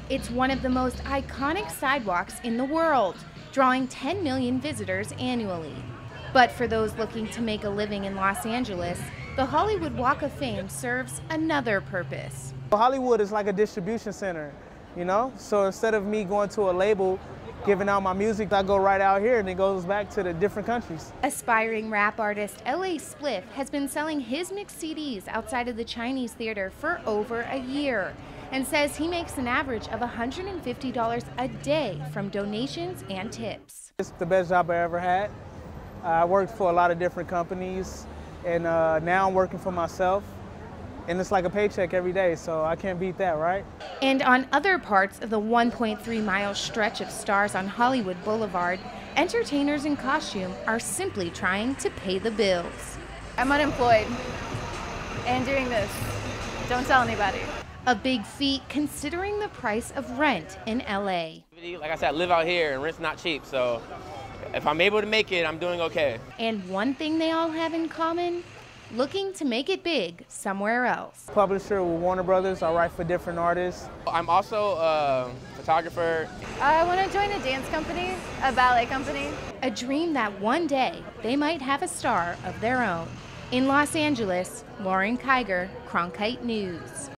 It's one of the most iconic sidewalks in the world, drawing 10 million visitors annually. But for those looking to make a living in Los Angeles, the Hollywood Walk of Fame serves another purpose. Hollywood is like a distribution center, you know? So instead of me going to a label, giving out my music, I go right out here and it goes back to the different countries. Aspiring rap artist L.A. Spliff has been selling his mixed CDs outside of the Chinese Theater for over a year and says he makes an average of $150 a day from donations and tips. It's the best job I ever had. I worked for a lot of different companies and now I'm working for myself. And it's like a paycheck every day, so I can't beat that, right? And on other parts of the 1.3-mile stretch of stars on Hollywood Boulevard, entertainers in costume are simply trying to pay the bills. I'm unemployed and doing this. Don't tell anybody. A big feat considering the price of rent in LA. Like I said, I live out here and rent's not cheap, so if I'm able to make it, I'm doing okay. And one thing they all have in common, looking to make it big somewhere else. Publisher with Warner Brothers, I write for different artists. I'm also a photographer. I want to join a dance company, a ballet company. A dream that one day they might have a star of their own. In Los Angeles, Lauren Kiger, Cronkite News.